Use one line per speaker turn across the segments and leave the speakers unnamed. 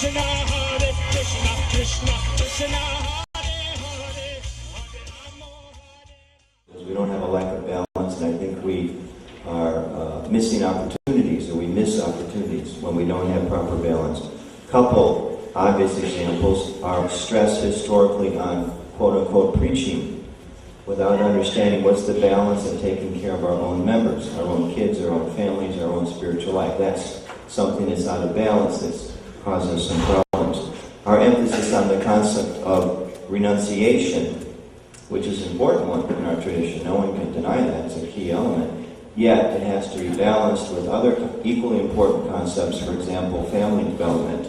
We don't have a lack of balance, and I think we are missing opportunities, or we miss opportunities when we don't have proper balance. Couple obvious examples are stress historically on quote-unquote preaching, without understanding what's the balance of taking care of our own members, our own kids, our own families, our own spiritual life. That's something that's out of balance that's causing us some problems. Our emphasis on the concept of renunciation, which is an important one in our tradition. No one can deny that. It's a key element. Yet it has to be balanced with other equally important concepts, for example, family development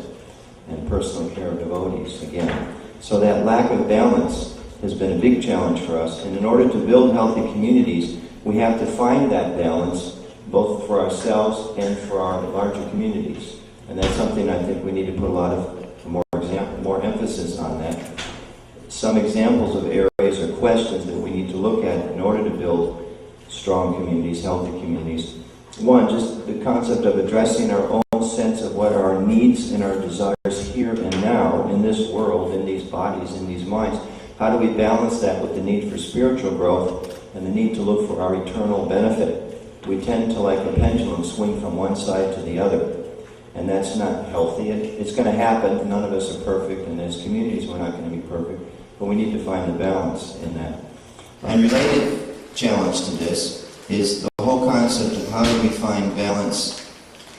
and personal care of devotees, again. So that lack of balance has been a big challenge for us. And in order to build healthy communities, we have to find that balance both for ourselves and for our larger communities. And that's something I think we need to put a lot of more emphasis on that. Some examples of areas or questions that we need to look at in order to build strong communities, healthy communities. One, just the concept of addressing our own sense of what are our needs and our desires here and now in this world, in these bodies, in these minds. How do we balance that with the need for spiritual growth and the need to look for our eternal benefit? We tend to, like a pendulum, swing from one side to the other. And that's not healthy. It's going to happen. None of us are perfect, and as communities we're not going to be perfect. But we need to find the balance in that. And related challenge to this is the whole concept of how do we find balance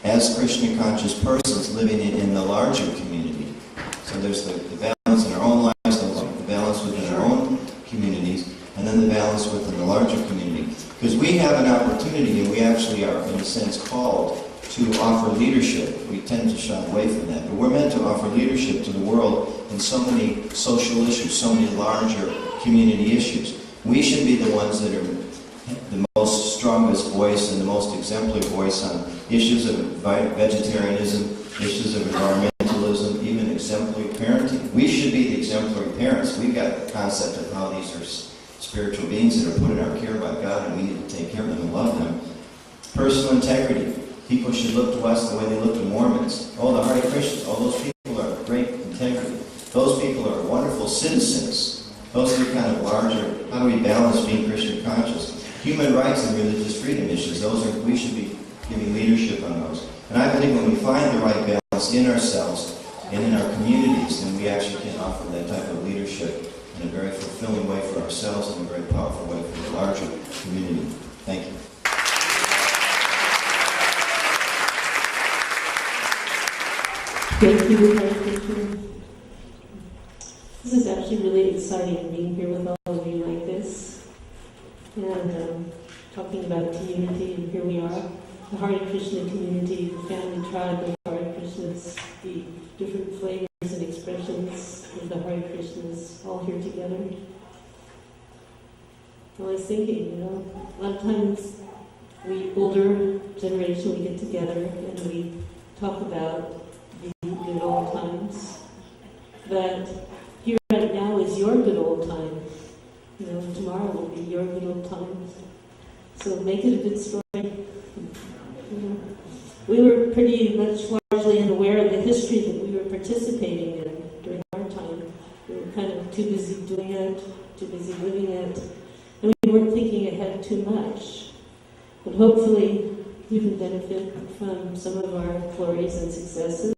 as Krishna conscious persons living in the larger community. So there's the balance in our own lives, the balance within our own communities, and then the balance within the larger community. Because we have an opportunity, and we actually are, in a sense, called to offer leadership. We tend to shy away from that. But we're meant to offer leadership to the world in so many social issues, so many larger community issues. We should be the ones that are the most strongest voice and the most exemplary voice on issues of vegetarianism, issues of environmentalism, even exemplary parenting. We should be the exemplary parents. We've got the concept of how these are spiritual beings that are put in our care by God, and we need to take care of them and love them. Personal integrity. People should look to us the way they look to Mormons. Oh, the Hare Krishnas. Oh, those people are great integrity. Those people are wonderful citizens. Those are kind of larger. How do we balance being Krishna conscious? Human rights and religious freedom issues. We should be giving leadership on those. And I believe when we find the right balance in ourselves and in our communities, then we actually can offer that type of leadership in a very fulfilling way for ourselves and a very powerful way for the larger community. Thank you.
Thank you, Hare Krishna. This is actually really exciting being here with all of you like this and talking about community, and here we are, the Hare Krishna community, the family tribe of Hare Krishnas, the different flavors and expressions of the Hare Krishnas all here together. Well, I was thinking, a lot of times we older generation, we get together and we talk about the good old times. But here right now is your good old time. Tomorrow will be your good old time. So make it a good story. We were pretty much largely unaware of the history that we were participating in during our time. We were kind of too busy doing it, too busy living it, and we weren't thinking ahead too much. But hopefully you can benefit from some of our glories and successes,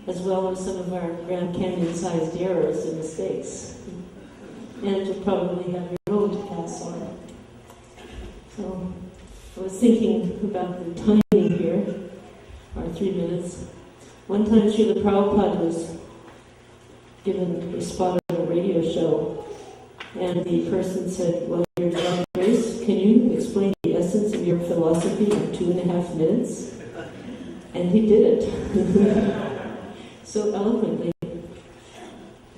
as well as some of our Grand Canyon-sized errors and mistakes. And you'll probably have your own to pass on. So I was thinking about the timing here, our 3 minutes. One time Srila Prabhupada was given a spot on a radio show, and the person said, well, Your Divine Grace, can you explain the essence of your philosophy in 2.5 minutes? And he did it. So eloquently.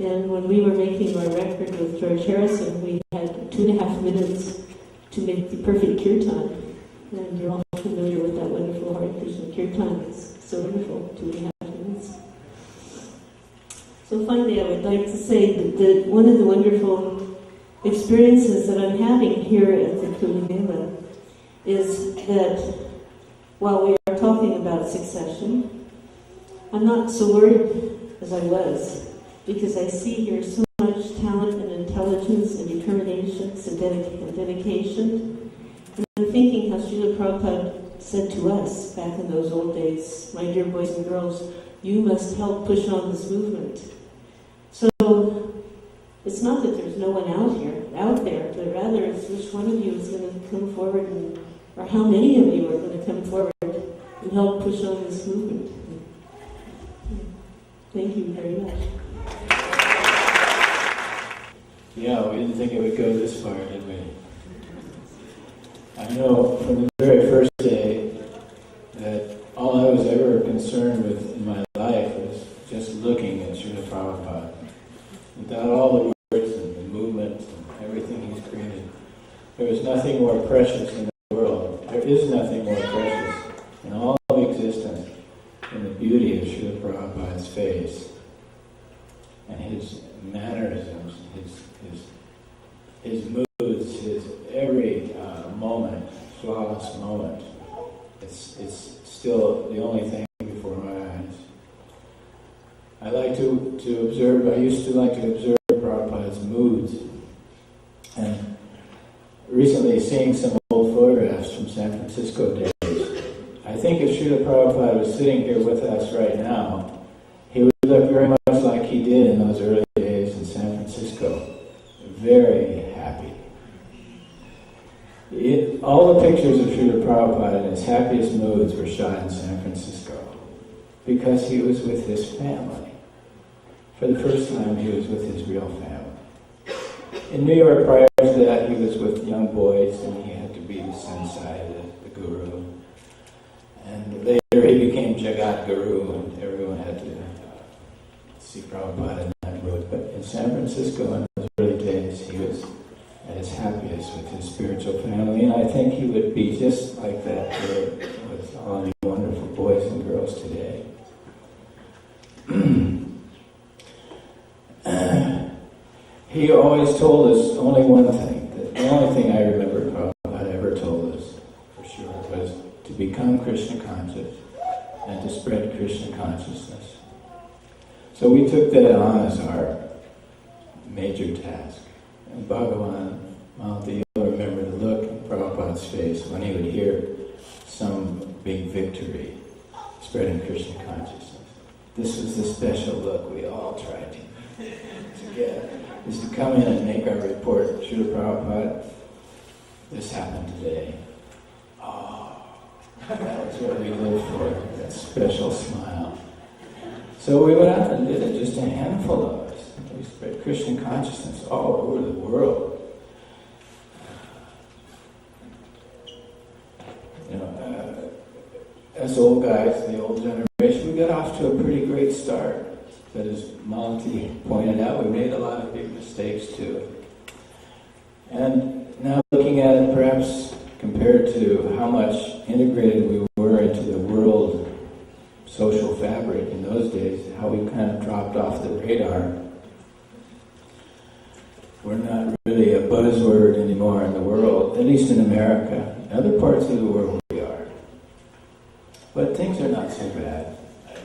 And when we were making our record with George Harrison, we had 2.5 minutes to make the perfect kirtan. And you're all familiar with that wonderful Hare Krishna kirtan. It's so wonderful, 2.5 minutes. So finally, I would like to say that one of the wonderful experiences that I'm having here at the Kulimela is that while we are talking about succession, I'm not so worried as I was, because I see here so much talent and intelligence and determination and dedication. And I'm thinking how Srila Prabhupada said to us back in those old days, my dear boys and girls, you must help push on this movement. So it's not that there's no one out there, but rather it's which one of you is going to come forward, or how many of you are going to come forward and help push on this movement. Thank you very much.
Yeah, we didn't think it would go this far, did we? I know from the very first day that all I was ever concerned with in my life was just looking at Srila Prabhupada. Without all the words and the movement and everything he's created, there was nothing more precious in the world. There is nothing more precious in all of existence than the beauty of Srila Prabhupada's face and his mannerisms, his moods, his every moment, flawless moment. It's still the only thing before my eyes. I like to observe, I used to like to observe Prabhupada's moods. And recently seeing some old photographs from San Francisco days, I think if Srila Prabhupada was sitting here with us right now, he would look very much like he did in those early days in San Francisco. Very happy. All the pictures of Srila Prabhupada in his happiest moods were shot in San Francisco because he was with his family. For the first time, he was with his real family. In New York, prior to that, he was with young boys, and he had to be the sensei, the guru. And later he became Jagat Guru, and everyone had to see Prabhupada in that mood. But in San Francisco, in those early days, he was at his happiest with his spiritual family, and I think he would be just like that here with all the wonderful boys and girls today. He always told us only one thing. The only thing I remember Prabhupada ever told us, for sure, was to become Krishna conscious and to spread Krishna consciousness. So we took that on as our major task. And Bhagavan, Malta, you'll remember the look in Prabhupada's face when he would hear some big victory, spreading Krishna consciousness. This was the special look we all tried to get, is to come in and make our report, Srila Prabhupada, this happened today. Oh, that was what we lived for, that special smile. So we went out and did it, just a handful of us. We spread Krishna consciousness all over the world. As old guys, the old generation, we got off to a pretty great start. But as Malati pointed out, we made a lot of big mistakes too. And now looking at it, perhaps compared to how much integrated we were into the world social fabric in those days, how we kind of dropped off the radar. We're not really a buzzword anymore in the world, at least in America. In other parts of the world we are. But things are not so bad.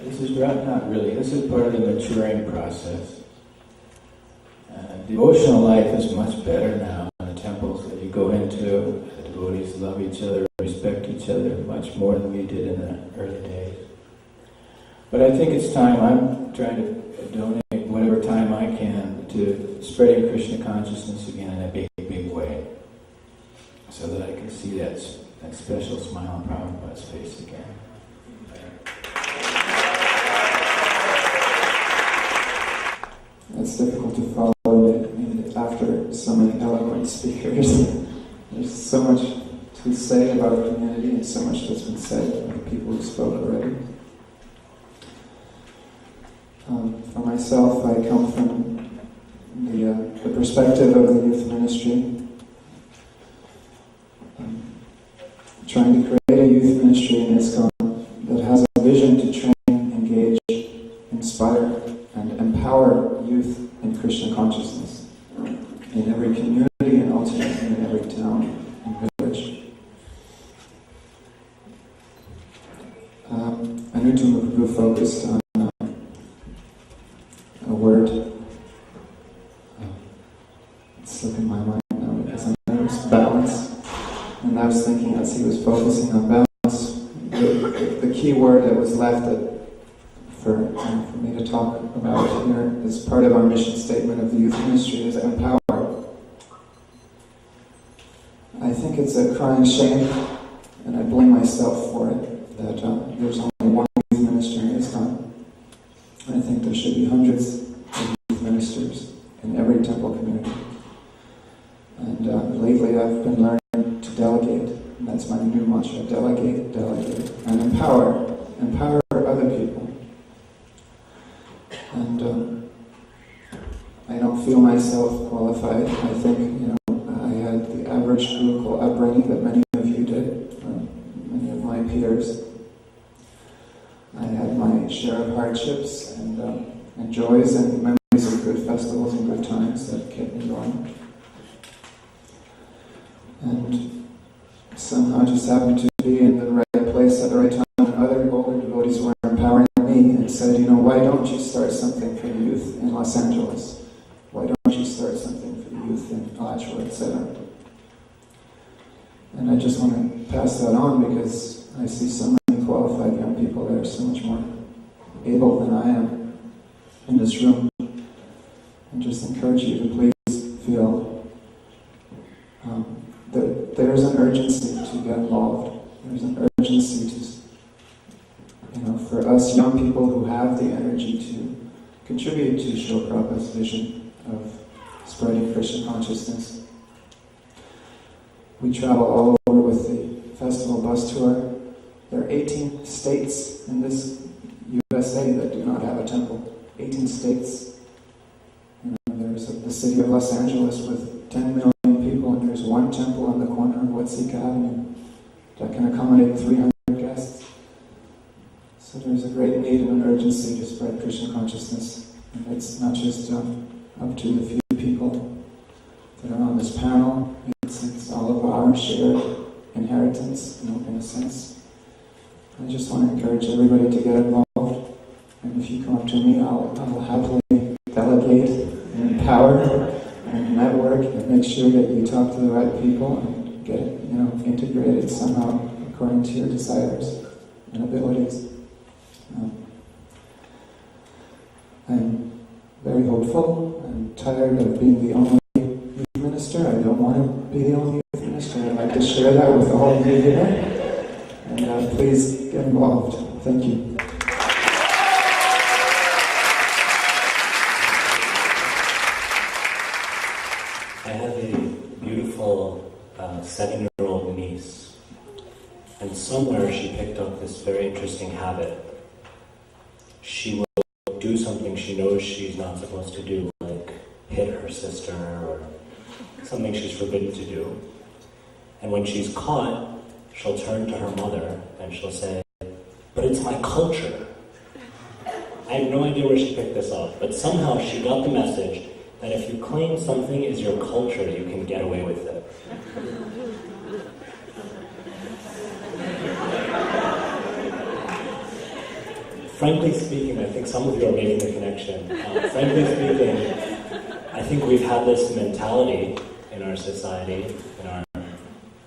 This is not really. This is part of the maturing process. Devotional life is much better now in the temples that you go into. The devotees love each other, respect each other much more than we did in the early days. But I think it's time. I'm trying to donate whatever time I can to spreading Krishna consciousness again in a big, big way, so that I can see that special smile on Prabhupada's face again.
It's difficult to follow it after so many eloquent speakers. There's so much to say about our community and so much that's been said by people who spoke already. For myself, I come from the perspective of the youth ministry. Trying to create a youth ministry in ISKCON that has a vision to train, engage, inspire, and empower youth in Krishna consciousness in every community and ultimately in every town and village. Anuttama Prabhu focused on And I was thinking, as he was focusing on balance, the key word that was left for me to talk about here as part of our mission statement of the youth ministry is empower. I think it's a crying shame, and I blame myself for it, that there's only one youth minister in ISKCON. And I think there should be hundreds of youth ministers in every temple community. And lately I've been learning to delegate, and that's my new mantra: delegate, delegate, and empower other people. And I don't feel myself qualified. I think, I had the average spiritual upbringing that many of you did, many of my peers. I had my share of hardships and joys and memories of good festivals and good times that kept me going. And somehow just happened to be in the right place at the right time, and other older devotees were empowering me and said, why don't you start something for the youth in Los Angeles? Why don't you start something for the youth in Alachua, etc.? And I just want to pass that on because I see so many qualified young people that are so much more able than I am in this room. And just encourage you to please feel that there's an urgency to get involved. There's an urgency to, for us young people who have the energy to contribute to Srila Prabhupada's vision of spreading Krishna consciousness. We travel all over with the festival bus tour. There are 18 states in this USA that do not have a temple. 18 states. There's the city of Los Angeles with 10 million people, and there's one temple on the corner of Watsika Avenue that can accommodate 300 guests. So there's a great need and an urgency to spread Krishna consciousness. And it's not just up to the few people that are on this panel. It's all of our shared inheritance, in a sense. I just want to encourage everybody to get involved. And if you come up to me, I'll happily delegate and empower and network and make sure that you talk to the right people and get it, integrated somehow according to your desires and abilities. I'm very hopeful. I'm tired of being the only youth minister. I don't want to be the only youth minister. I'd like to share that with all of you here. And please get involved. Thank you.
I have a beautiful 7-year-old niece, and somewhere she picked up this very interesting habit. She will do something she knows she's not supposed to do, like hit her sister or something she's forbidden to do. And when she's caught, she'll turn to her mother and she'll say, "But it's my culture." I have no idea where she picked this up, but somehow she got the message that if you claim something is your culture, you can get away with it. Frankly speaking, I think some of you are making the connection. Frankly speaking, I think we've had this mentality in our society, in our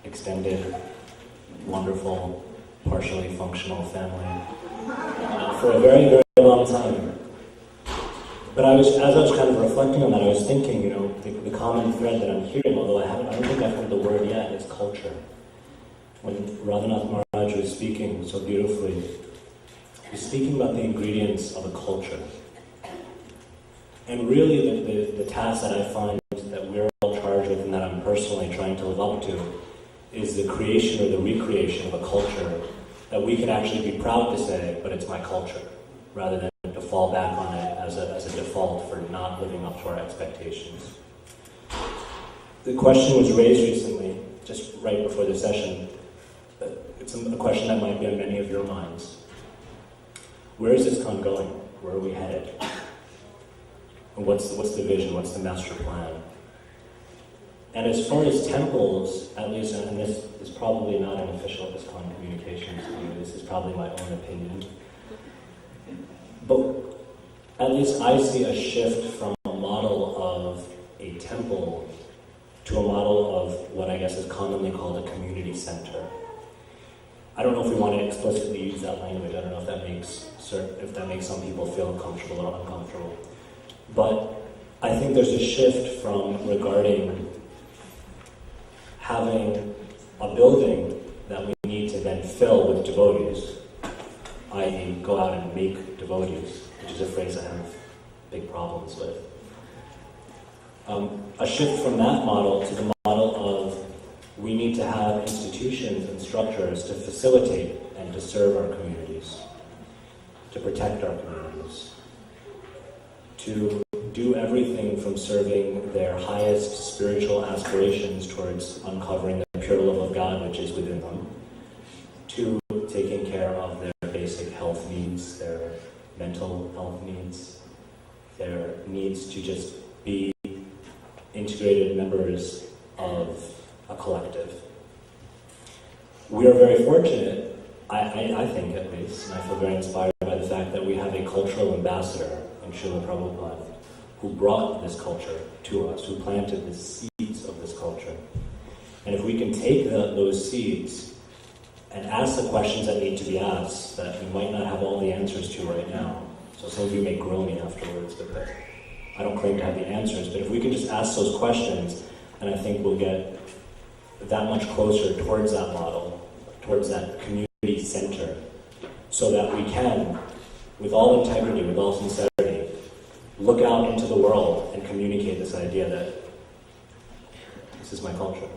extended, wonderful, partially functional family, for a very, very long time. But as I was kind of reflecting on that, I was thinking, the common thread that I'm hearing, although I don't think I've heard the word yet, is culture. When Radhanath Maharaj was speaking so beautifully, he was speaking about the ingredients of a culture. And really the task that I find that we're all charged with and that I'm personally trying to live up to is the creation or the recreation of a culture that we can actually be proud to say, but it's my culture, rather than to fall back on it as a default for not living up to our expectations. The question was raised recently, just right before the session. It's a question that might be on many of your minds. Where is this con going? Where are we headed? And what's the vision? What's the master plan? And as far as temples, at least, and this is probably not an official ISKCON communications view, this is probably my own opinion, but at least I see a shift from a model of a temple to a model of what I guess is commonly called a community center. I don't know if we want to explicitly use that language. I don't know if that makes some people feel comfortable or uncomfortable. But I think there's a shift from regarding having a building that we need to then fill with devotees, i.e. go out and make devotees, which is a phrase I have big problems with. A shift from that model to the model of we need to have institutions and structures to facilitate and to serve our communities, to protect our communities, to do everything from serving their highest spiritual aspirations towards uncovering the pure love of God which is within them, to taking care of their basic health needs, their mental health needs, their needs to just be integrated members of a collective. We are very fortunate, I think at least, and I feel very inspired by the fact that we have a cultural ambassador in Srila Prabhupada who brought this culture to us, who planted the seeds of this culture. And if we can take those seeds and ask the questions that need to be asked, that we might not have all the answers to right now. So some of you may grill me afterwards, but I don't claim to have the answers. But if we can just ask those questions, and I think we'll get that much closer towards that model, towards that community center, so that we can, with all integrity, with all sincerity, look out into the world and communicate this idea that this is my culture.